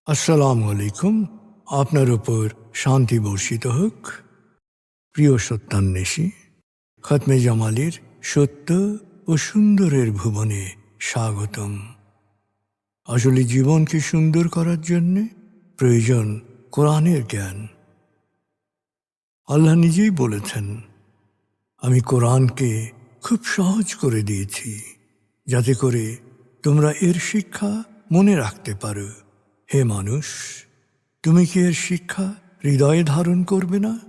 আসসালামু আলাইকুম। আপনার উপর শান্তি বর্ষিত হোক। প্রিয় সত্যান্বেষী, খতমে জামালির সত্য ও সুন্দরের ভুবনে স্বাগতম। আসলে জীবনকে সুন্দর করার জন্য প্রয়োজন কোরআনের জ্ঞান। আল্লাহ নিজেই বলেছেন, আমি কোরআনকে খুব সহজ করে দিয়েছি যাতে করে তোমরা এর শিক্ষা মনে রাখতে পারো। হে মানুষ, তুমি কি এর শিক্ষা হৃদয়ে ধারণ করবে না?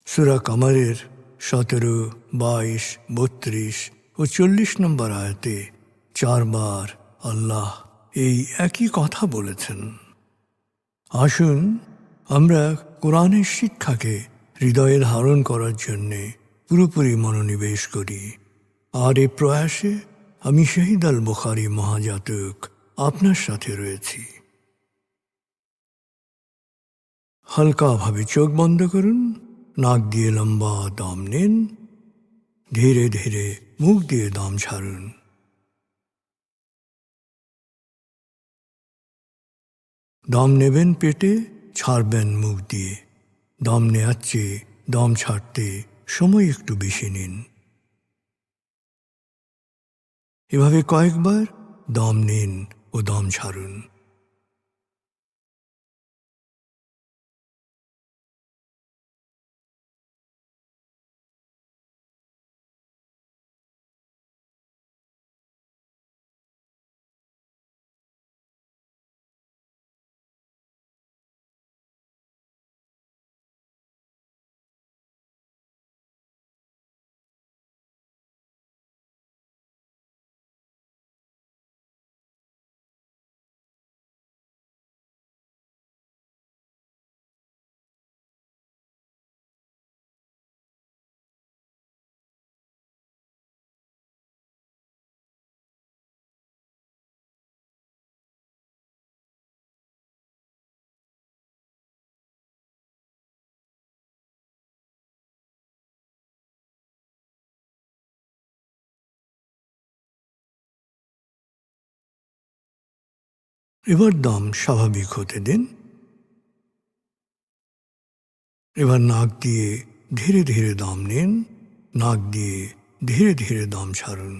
সূরা কামারের 17, 22, 32 ও 40 নম্বর আয়াতে 4 বার আল্লাহ এই একই কথা বলেছেন। আসুন আমরা কোরআনের শিক্ষাকে হৃদয়ে ধারণ করার জন্যে পুরোপুরি মনোনিবেশ করি। আর এ প্রয়াসে আমি শহীদ আল বুখারী মহাজাতক আপনার সাথে রয়েছি। হালকাভাবে চোখ বন্ধ করুন, নাক দিয়ে লম্বা দম নিন, ধীরে ধীরে মুখ দিয়ে দম ছাড়ুন। দম নেবেন পেটে, ছাড়বেন মুখ দিয়ে। দম নেওয়ার চেয়ে দম ছাড়তে সময় একটু বেশি নিন। এভাবে কয়েকবার দম নিন ও দম ছাড়ুন। এবার দম স্বাভাবিক হতে দিন। এবার নাক দিয়ে ধীরে ধীরে দম নিন, নাক দিয়ে ধীরে ধীরে দম ছাড়ুন।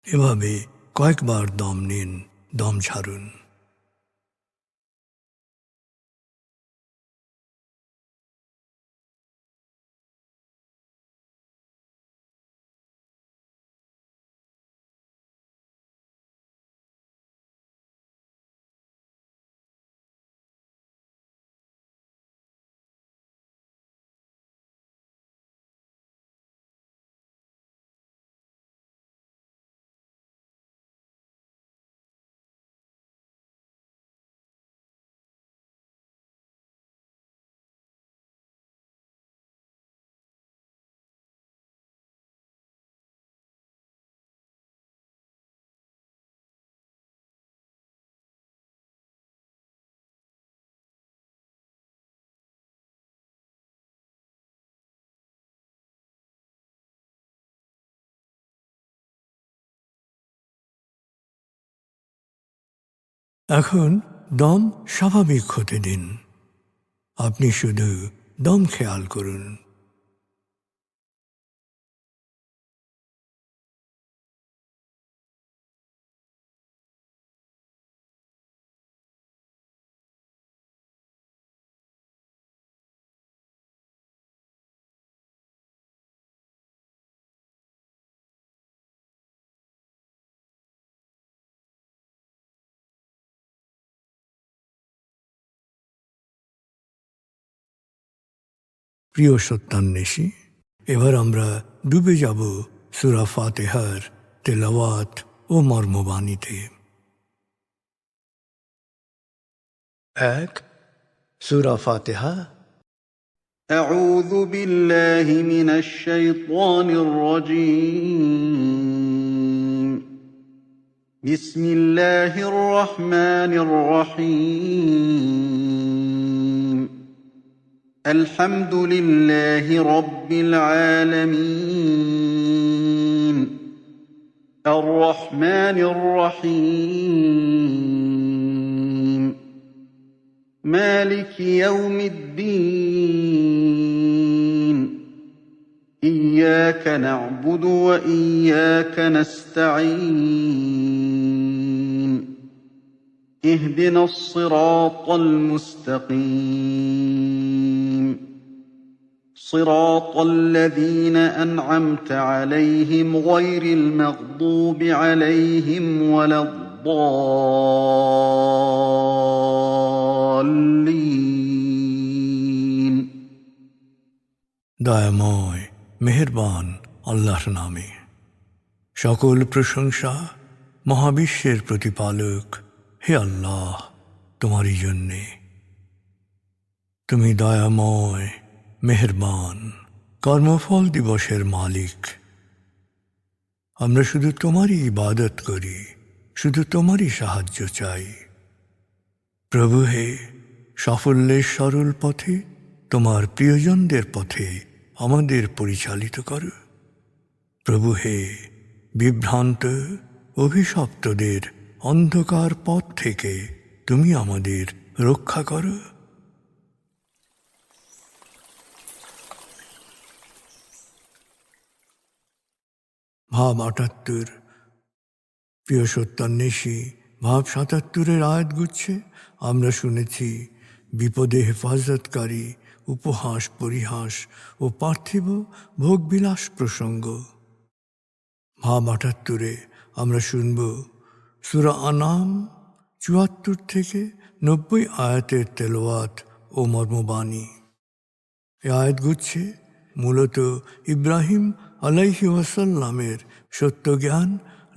এভাবে কয়েকবার দম নিন, দম ছাড়ুন। এখন দম স্বাভাবিক হতে দিন। আপনি শুধু দম খেয়াল করুন। প্রিয় সত্যান্বেষী, এবার আমরা ডুবে যাব সূরা ফাতিহার তেলাওয়াত ও মর্মবাণীতে। 1. সূরা ফাতিহা। أعوذ بالله من الشيطان الرجيم. بسم الله الرحمن الرحيم. الحمد لله رب العالمين. الرحمن الرحيم مالك يوم الدين إياك نعبد وإياك نستعين اهدنا الصراط المستقيم صراط الذين أنعمت عليهم غير المغضوب عليهم ولا الضالين দয়াময় মেহেরবান আল্লাহর নামে। সকল প্রশংসা মহাবিশ্বের প্রতিপালক হে আল্লাহ তোমারই জন্যে। তুমি দয়াময় মেহেরবান কর্মফল দিবসের মালিক। আমরা শুধু তোমারই ইবাদত করি, শুধু তোমারই সাহায্য চাই। প্রভু হে, সাফল্যের সরল পথে তোমার প্রিয়জনদের পথে আমাদের পরিচালিত করো। প্রভু হে, বিভ্রান্ত অভিশপ্তদের অন্ধকার পথ থেকে তুমি আমাদের রক্ষা করো। ভাব ৭৮, প্রিয় সত্যান্বেষী। ভাব ৭৭-এর আয়াত গুচ্ছে আমরা শুনেছি বিপদে হেফাজতকারী, উপহাস পরিহাস ও পার্থিব ভোগবিলাস প্রসঙ্গ। ভাব ৭৮-এ আমরা শুনব সূরা আনাম ৭৪ থেকে ৯০ আয়াতের তেলাওয়াত ও মর্মবাণী। এ আয়াতগুচ্ছে মূলত ইব্রাহিম আলাইহি ওয়াসাল্লামের সত্যজ্ঞান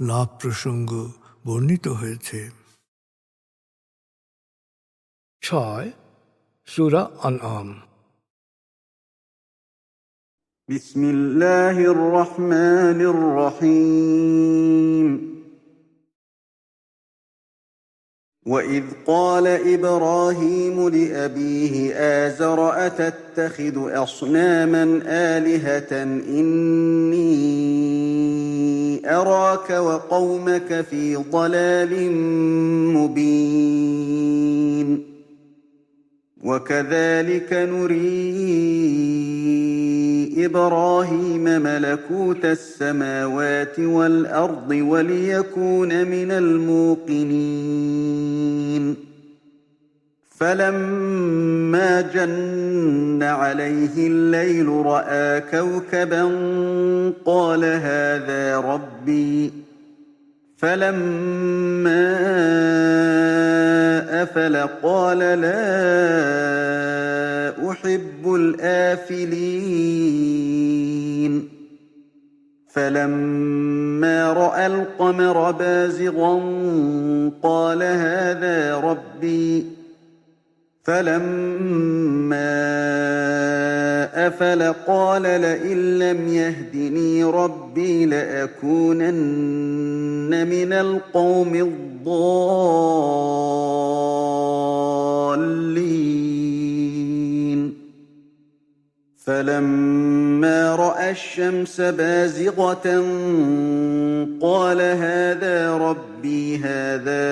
লাভ প্রসঙ্গ বর্ণিত হয়েছে। ৬ সূরা আনআম। بسم الله الرحمن الرحيم وإذ قال إبراهيم لأبيه آزر أتتخذ أصناما آلهة إني أراك وقومك في ضلال مبين وكذلك نري إبراهيم ملكوت السماوات والأرض وليكون من الموقنين فلما جن عليه الليل رأى كوكبا قال هذا ربي فلما أفل قال لا أحب الآفلين فلما رأى القمر بازغا قال هذا ربي فلما أفل قال لئن لم يهدني ربي لأكونن من القوم الضالين فلما رأى الشمس بازغة قال هذا ربي هذا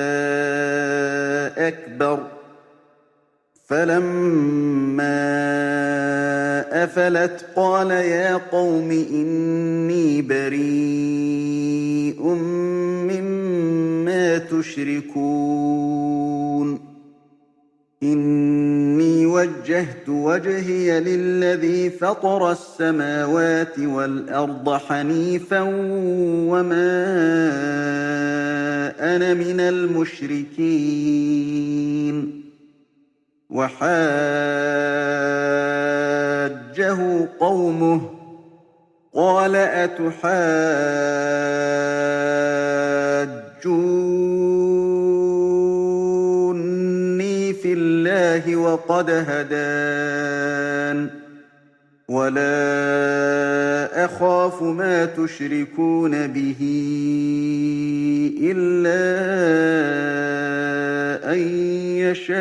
أكبر فلما أفلت قال يا قوم إني بريء مما تشركون إني وجهت وجهي للذي فطر السماوات والأرض حنيفا وما أنا من المشركين وحاجه قومه قال أتحاجوني في الله وقد هدان ولا أخاف ما تشركون به إلا أن يشاء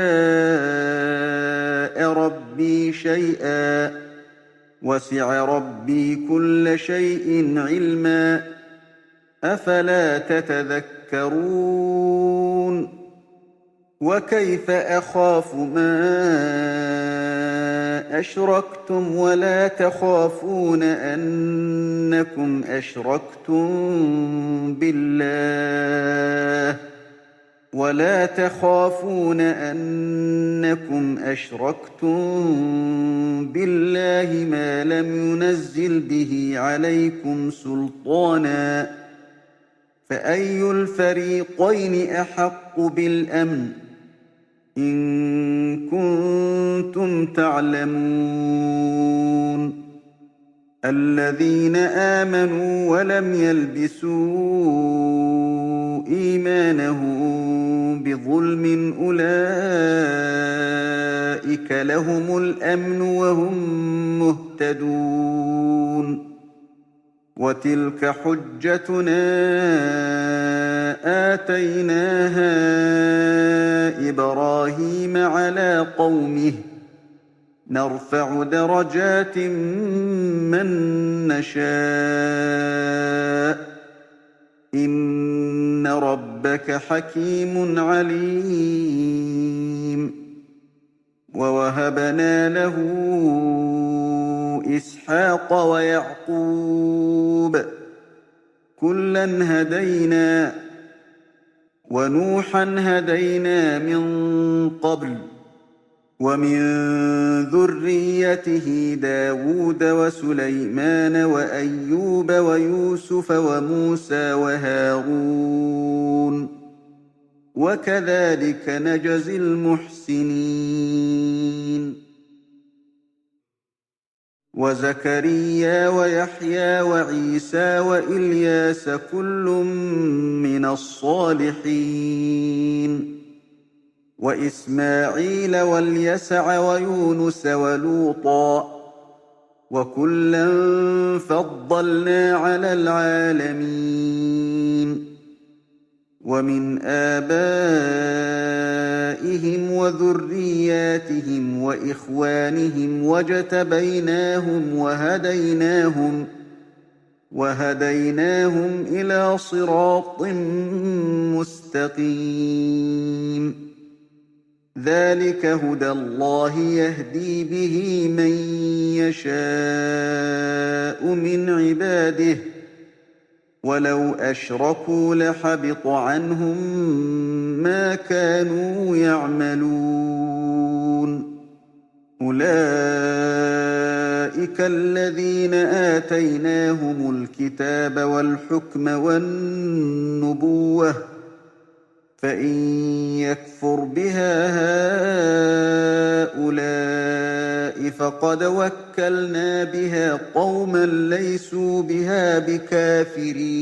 ربي شيئا وسع ربي كل شيء علما أفلا تتذكرون وكيف أخاف ما أشركتم ولا تخافون أنكم أشركتم بالله ما لم ينزل به عليكم سلطانا فأي الفريقين أحق بالأمن إن كنتم تعلمون الذين آمنوا ولم يلبسوا إيمانهم بظلم أولئك لهم الأمن وهم مهتدون وتلك حجتنا آتيناها إبراهيم على قومه نرفع درجات من نشاء إن ربك حكيم عليم ووهبنا له إسحاق ويعقوب كلا هدينا ونوحا هدينا من قبل ومن ذريته داود وسليمان وأيوب ويوسف وموسى وهارون وكذلك نجزي المحسنين وزكريا ويحيى وعيسى وإلياس كل من الصالحين وإسماعيل واليسع ويونس ولوطا وكلا فضلنا على العالمين ومن آبائهم وذرياتهم وإخوانهم واجتبيناهم وهديناهم إلى صراط مستقيم ذلك هدى الله يهدي به من يشاء من عباده ولو أشركوا لحبط عنهم ما كانوا يعملون أولئك الذين آتيناهم الكتاب والحكم والنبوة فإن يكفر بها هؤلاء فقد وكلنا بها قوما ليسوا بها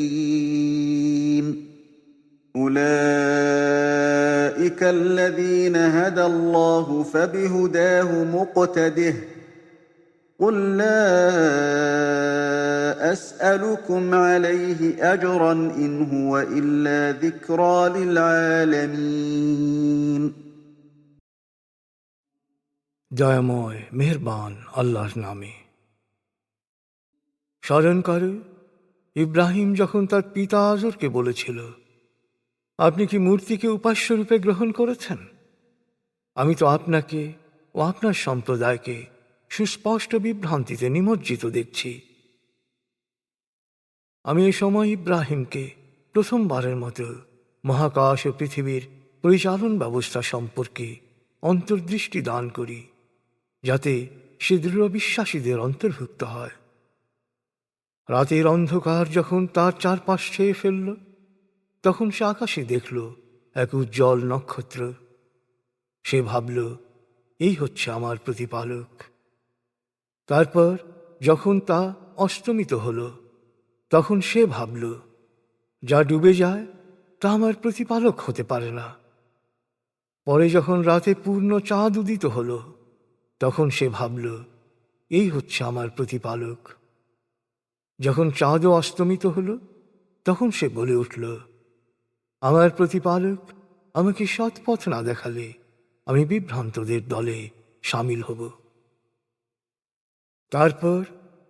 بكافرين أولئك الذين هدى الله فبهداه مقتده قل لا أسألكم عليه أجرا إن هو إلا ذكرى للعالمين দয়াময় মেহেরবান আল্লাহর নামে। স্মরণ করো, ইব্রাহিম যখন তার পিতা আজরকে বলেছিল, আপনি কি মূর্তিকে উপাস্য রূপে গ্রহণ করেছেন? আমি তো আপনাকে ও আপনার সম্প্রদায়কে সুস্পষ্ট বিভ্রান্তিতে নিমজ্জিত দেখছি। আমি এই সময় ইব্রাহিমকে প্রথমবারের মতো মহাকাশ ও পৃথিবীর পরিচালন ব্যবস্থা সম্পর্কে অন্তর্দৃষ্টি দান করি, যাতে সে দৃঢ় বিশ্বাসীদের অন্তর্ভুক্ত হয়। রাতের অন্ধকার যখন তার চারপাশ ছেয়ে ফেলল, তখন সে আকাশে দেখল এক উজ্জ্বল নক্ষত্র। সে ভাবল, এই হচ্ছে আমার প্রতিপালক। তারপর যখন তা অস্তমিত হল, তখন সে ভাবল, যা ডুবে যায় তা আমার প্রতিপালক হতে পারে না। পরে যখন রাতে পূর্ণ চাঁদ উদিত হল, তখন সে ভাবল, এই হচ্ছে আমার প্রতিপালক। যখন চাঁদও অস্তমিত হল, তখন সে বলে উঠল, আমার প্রতিপালক আমাকে সৎপথ না দেখালে আমি বিভ্রান্তদের দলে সামিল হব। তারপর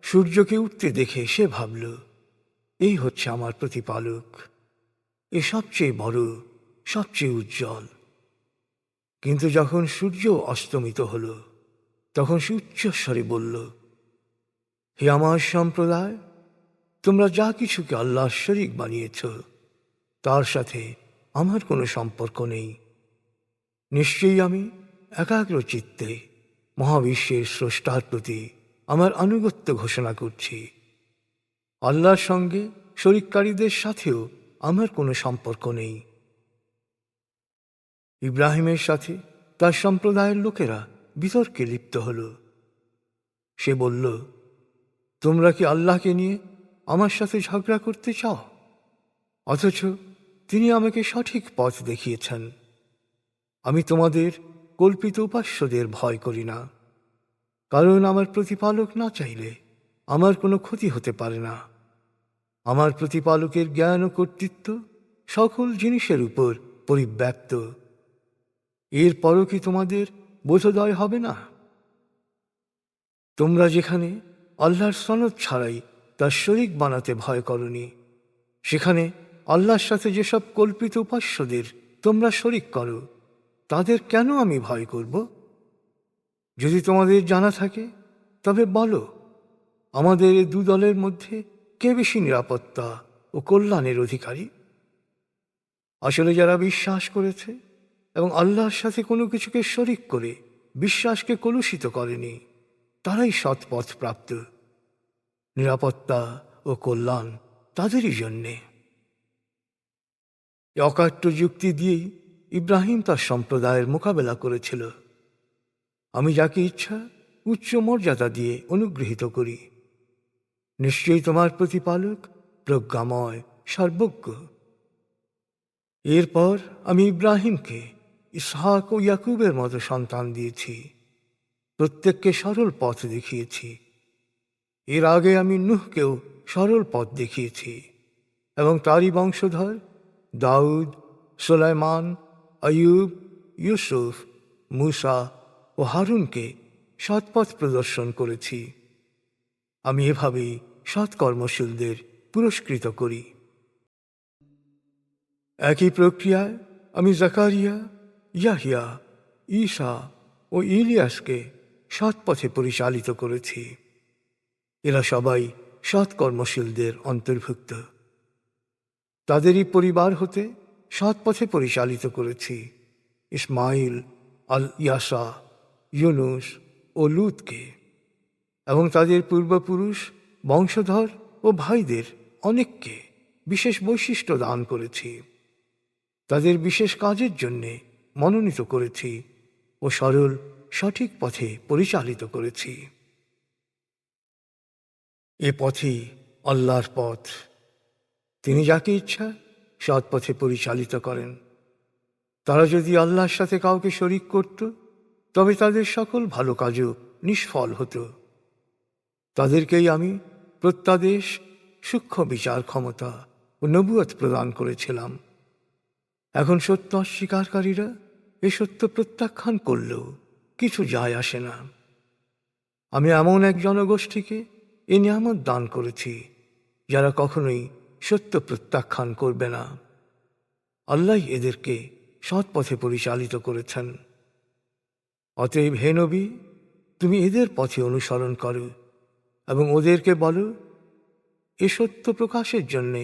সূর্যকে উঠতে দেখে সে ভাবল, এই হচ্ছে আমার প্রতিপালক, এ সবচেয়ে বড়, সবচেয়ে উজ্জ্বল। কিন্তু যখন সূর্য অস্তমিত হল, তখন সে উচ্চস্বরে বলল, হে আমার সম্প্রদায়, তোমরা যা কিছুকে আল্লাহর শরীক বানিয়েছ, তার সাথে আমার কোনো সম্পর্ক নেই। নিশ্চয়ই আমি একাগ্র চিত্তে মহাবিশ্বের স্রষ্টার প্রতি আমার আনুগত্য ঘোষণা করছি। আল্লাহর সঙ্গে শরিককারীদের সাথেও আমার কোনো সম্পর্ক নেই। ইব্রাহিমের সাথে তার সম্প্রদায়ের লোকেরা বিতর্কে লিপ্ত হল। সে বলল, তোমরা কি আল্লাহকে নিয়ে আমার সাথে ঝগড়া করতে চাও? অথচ তিনি আমাকে সঠিক পথ দেখিয়েছেন। আমি তোমাদের কল্পিত উপাস্যদের ভয় করি না, কারণ আমার প্রতিপালক না চাইলে আমার কোনো ক্ষতি হতে পারে না। আমার প্রতিপালকের জ্ঞান ও কর্তৃত্ব সকল জিনিসের উপর পরিব্যাপ্ত। এরপরও কি তোমাদের বোধোদয় হবে না? তোমরা যেখানে আল্লাহর সনদ ছাড়াই তার শরীক বানাতে ভয় করনি, সেখানে আল্লাহর সাথে যেসব কল্পিত উপাস্যদের তোমরা শরীক করো, তাদের কেন আমি ভয় করব? যদি তোমাদের জানা থাকে তবে বলো, আমাদের এই দু দলের মধ্যে কে বেশি নিরাপত্তা ও কল্যাণের অধিকারী? আসলে যারা বিশ্বাস করেছে এবং আল্লাহর সাথে কোনো কিছুকে শরীক করে বিশ্বাসকে কলুষিত করেনি, তারাই সৎপথ প্রাপ্ত। নিরাপত্তা ও কল্যাণ তাদেরই জন্যে। অকাট্য যুক্তি দিয়েই ইব্রাহিম তার সম্প্রদায়ের মোকাবেলা করেছিল। আমি যাকে ইচ্ছা উচ্চ মর্যাদা দিয়ে অনুগৃহীত করি। নিশ্চয়ই তোমার প্রতিপালক প্রজ্ঞাময়, সর্বজ্ঞ। এরপর আমি ইব্রাহিমকে ইসহাক ও ইয়াকুবের মতো সন্তান দিয়েছি, প্রত্যেককে সরল পথ দেখিয়েছি। এর আগে আমি নূহকেও সরল পথ দেখিয়েছি এবং তারই বংশধর দাউদ, সুলাইমান, আইয়ুব, ইউসুফ, মূসা ও হারুনকে সৎপথ প্রদর্শন করেছি। আমি এভাবেই সৎকর্মশীলদের পুরস্কৃত করি। একই প্রক্রিয়ায় আমি জাকারিয়া, ইয়াহিয়া, ঈসা ও ইলিয়াসকে সৎপথে পরিচালিত করেছি। এরা সবাই সৎকর্মশীলদের অন্তর্ভুক্ত। তাদেরই পরিবার হতে সৎপথে পরিচালিত করেছি ইসমাইল, আল ইয়াসা, ইউনুস ও লুতকে, এবং তাদের পূর্বপুরুষ, বংশধর ও ভাইদের অনেককে বিশেষ বৈশিষ্ট্য দান করেছি। তাদের বিশেষ কাজের জন্যে মনোনীত করেছি ও সরল সঠিক পথে পরিচালিত করেছি। এ পথই আল্লাহর পথ। তিনি যাকে ইচ্ছা সৎ পথে পরিচালিত করেন। তারা যদি আল্লাহর সাথে কাউকে শরীক করত, তবে তাদের সকল ভালো কাজও নিষ্ফল হতো। তাদেরকেই আমি প্রত্যাদেশ, সূক্ষ্ম বিচার ক্ষমতা ও নবুয়ত প্রদান করেছিলাম। এখন সত্য অস্বীকারীরা এ সত্য প্রত্যাখ্যান করলেও কিছু যায় আসে না। আমি এমন এক জনগোষ্ঠীকে এ নিয়ামত দান করেছি যারা কখনোই সত্য প্রত্যাখ্যান করবে না। আল্লাহ এদেরকে সৎ পথে পরিচালিত করেছেন। অতএব হে নবী, তুমি এদের পথে অনুসরণ করো এবং ওদেরকে বলো, এ সত্য প্রকাশের জন্যে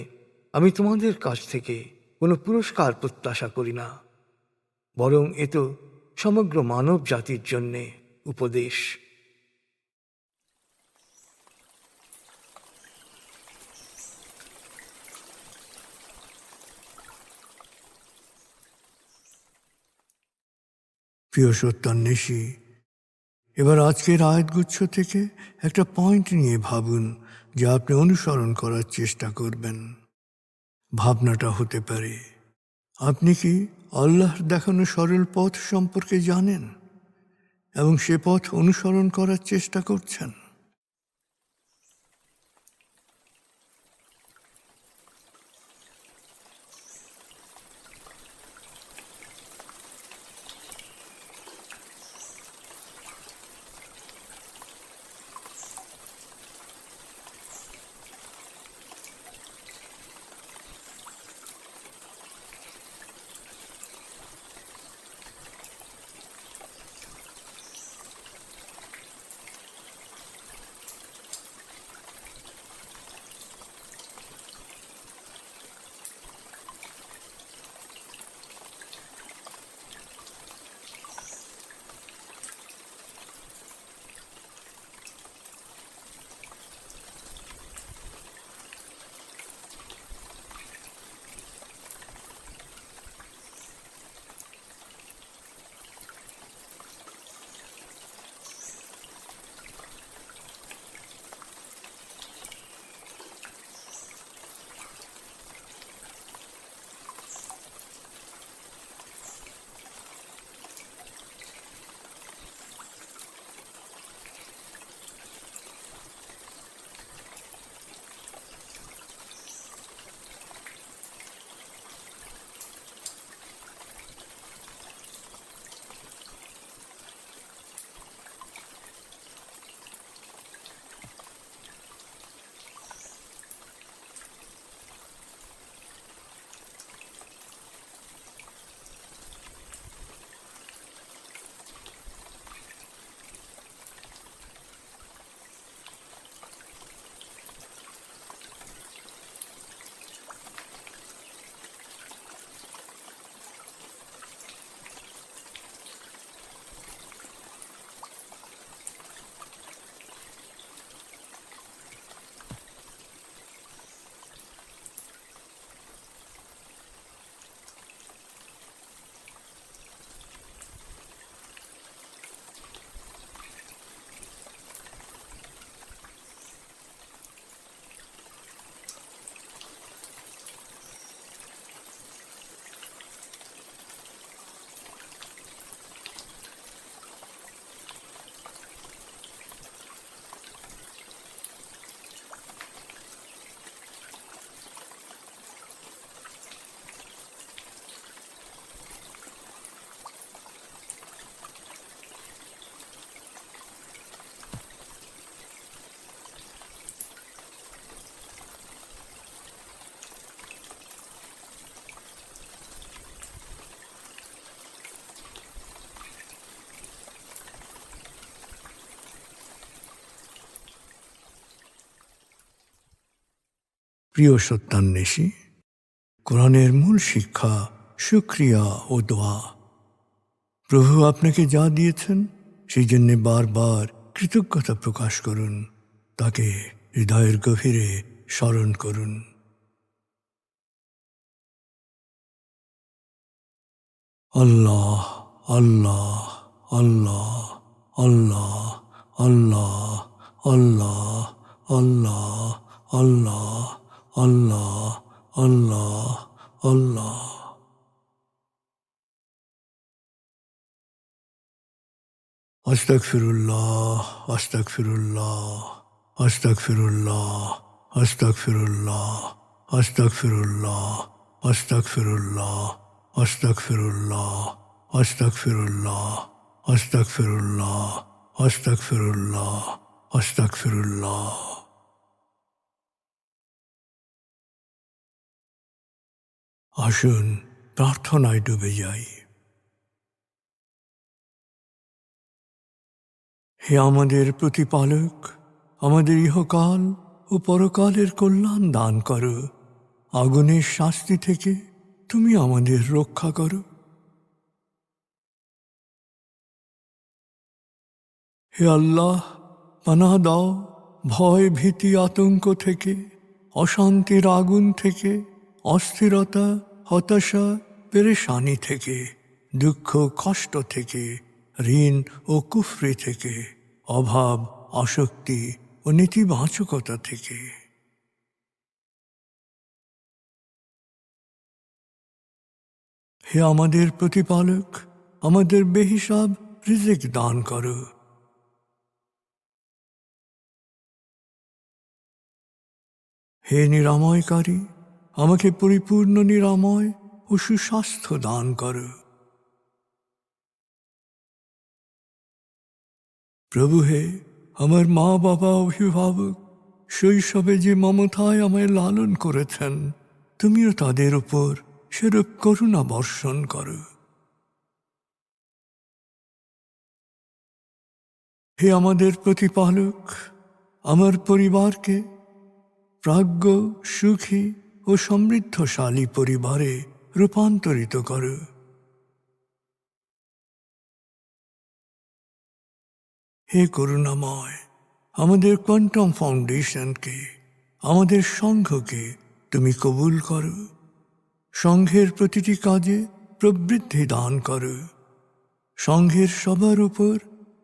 আমি তোমাদের কাছ থেকে কোনো পুরস্কার প্রত্যাশা করি না, বরং এ তো সমগ্র মানব জাতির জন্যে উপদেশ। প্রিয় সত্যান্বেষী, এবার আজকের আয়াতগুচ্ছ থেকে একটা পয়েন্ট নিয়ে ভাবুন যা আপনি অনুসরণ করার চেষ্টা করবেন। ভাবনাটা হতে পারে, আপনি কি আল্লাহর দেখানো সরল পথ সম্পর্কে জানেন এবং সে পথ অনুসরণ করার চেষ্টা করছেন? প্রিয় সত্যান্বেষী, কোরআনের মূল শিক্ষা শুকরিয়া ও দোয়া। প্রভু আপনাকে যা দিয়েছেন সেই জন্যে বারবার কৃতজ্ঞতা প্রকাশ করুন, তাকে হৃদয়ের গভীরে স্মরণ করুন। আল্লাহ আল্লাহ আল্লাহ আল্লাহ আল্লাহ আল্লাহ আল্লাহ আল্লাহ আল্লাহ আল্লাহ আল্লাহ। আস্তাগফিরুল্লাহ আস্তাগফিরুল্লাহ আস্তাগফিরুল্লাহ আস্তাগফিরুল্লাহ আস্তাগফিরুল্লাহ আস্তাগফিরুল্লাহ আস্তাগফিরুল্লাহ আস্তাগফিরুল্লাহ আস্তাগফিরুল্লাহ আস্তাগফিরুল্লাহ আস্তাগফিরুল্লাহ। আসুন প্রার্থনায় ডুবে যাই। হে আমাদের প্রতিপালক, আমাদের ইহকাল ও পরকালের কল্যাণ দান করো। আগুনের শাস্তি থেকে তুমি আমাদের রক্ষা করো। হে আল্লাহ, পানাহ দাও ভয় ভীতি আতঙ্ক থেকে, অশান্তির আগুন থেকে, অস্থিরতা হতাশা পেরেশানি থেকে, দুঃখ কষ্ট থেকে, ঋণ ও কুফরি থেকে, অভাব আসক্তি ও নেতিবাচকতা থেকে। হে আমাদের প্রতিপালক, আমাদের বেহিসাব রিজিক দান করো। হে নিরাময়কারী, আমাকে পরিপূর্ণ নিরাময় ও সুস্বাস্থ্য দান করো। প্রভু হে, আমার মা বাবা অভিভাবক শৈশবে যে মমতায় আমায় লালন করেছেন, তুমিও তাদের উপর সেরূপ করুণা বর্ষণ করো। হে আমাদের প্রতিপালক, আমার পরিবারকে প্রাজ্ঞ সুখী ও সমৃদ্ধশালী পরিবারে রূপান্তরিত করো। হে করুণাময়, আমাদের কোয়ান্টাম ফাউন্ডেশনকে, আমাদের সংঘকে তুমি কবুল করো। সংঘের প্রতিটি কাজে প্রবৃদ্ধি দান করো। সংঘের সবার উপর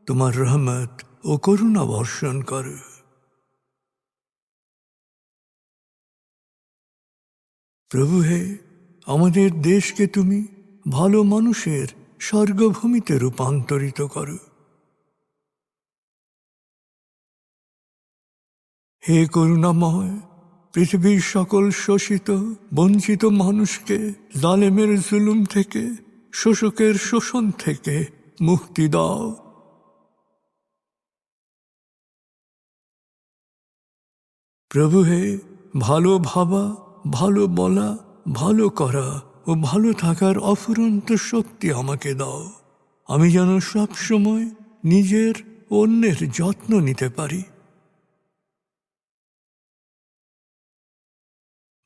তোমার রহমত ও করুণা বর্ষণ করো। প্রভু হে, আমাদের দেশকে তুমি ভালো মানুষের স্বর্গভূমিতে রূপান্তরিত করো। হে করুণাময়, পৃথিবীর সকল শোষিত বঞ্চিত মানুষকে জালেমের জুলুম থেকে, শোষকের শোষণ থেকে মুক্তি দাও। প্রভু হে, ভালো ভাবা, ভালো বলা, ভালো করা ও ভালো থাকার অফুরন্ত শক্তি আমাকে দাও। আমি যেন সব সময় নিজের ও অন্যের যত্ন নিতে পারি।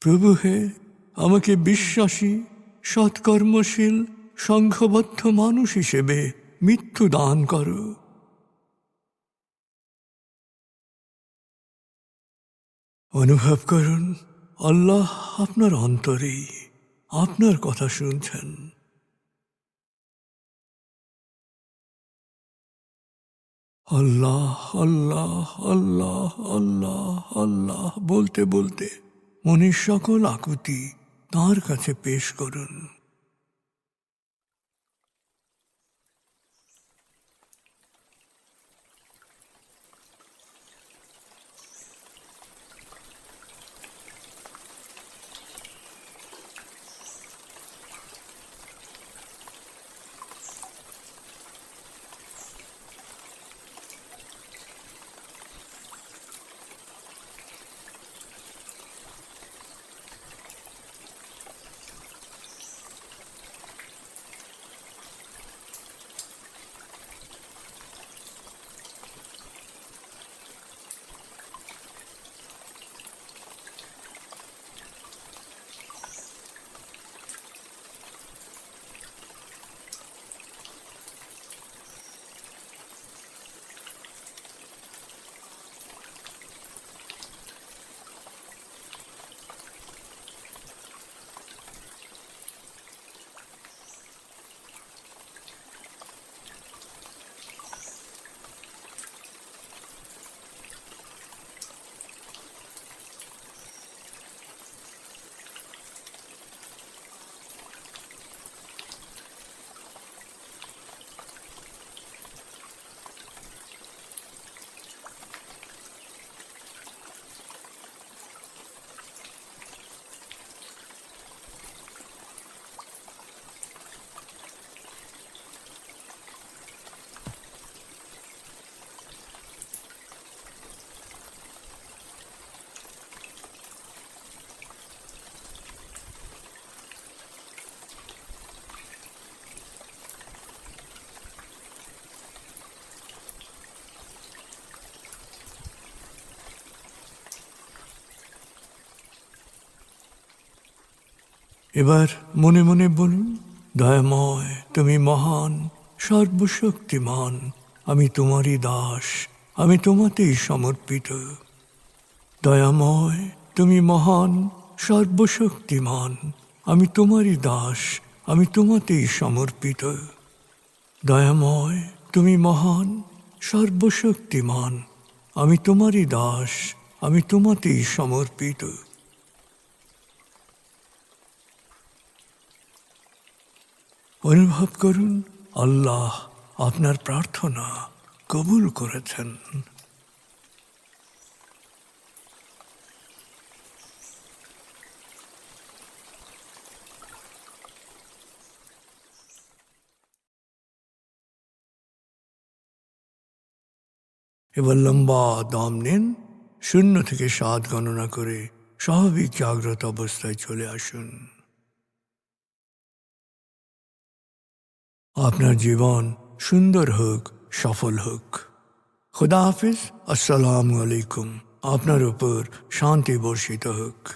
প্রভু হে, আমাকে বিশ্বাসী সৎকর্মশীল সংঘবদ্ধ মানুষ হিসেবে মৃত্যু দান করো। অনুভব করুন, আল্লাহ আপনার অন্তরেই আপনার কথা শুনছেন। আল্লাহ আল্লাহ আল্লাহ আল্লাহ আল্লাহ বলতে বলতে মনের সকল আকুতি তাঁর কাছে পেশ করুন। এবার মনে মনে বলুন, দয়াময় তুমি মহান, সর্বশক্তিমান, আমি তোমারই দাস, আমি তোমাতেই সমর্পিত। দয়াময় তুমি মহান, সর্বশক্তিমান, আমি তোমারই দাস, আমি তোমাতেই সমর্পিত। দয়াময় তুমি মহান, সর্বশক্তিমান, আমি তোমারই দাস, আমি তোমাতেই সমর্পিত। অনুভব করুন আল্লাহ আপনার প্রার্থনা কবুল করেছেন। এবার লম্বা দম নিন, 0 থেকে 7 গণনা করে স্বাভাবিক জাগ্রত অবস্থায় চলে আসুন। আপনার জীবন সুন্দর হোক, সফল হোক। খুদা হাফিজ। আসসালামু আলাইকুম। আপনার উপর শান্তি বর্ষিত হোক।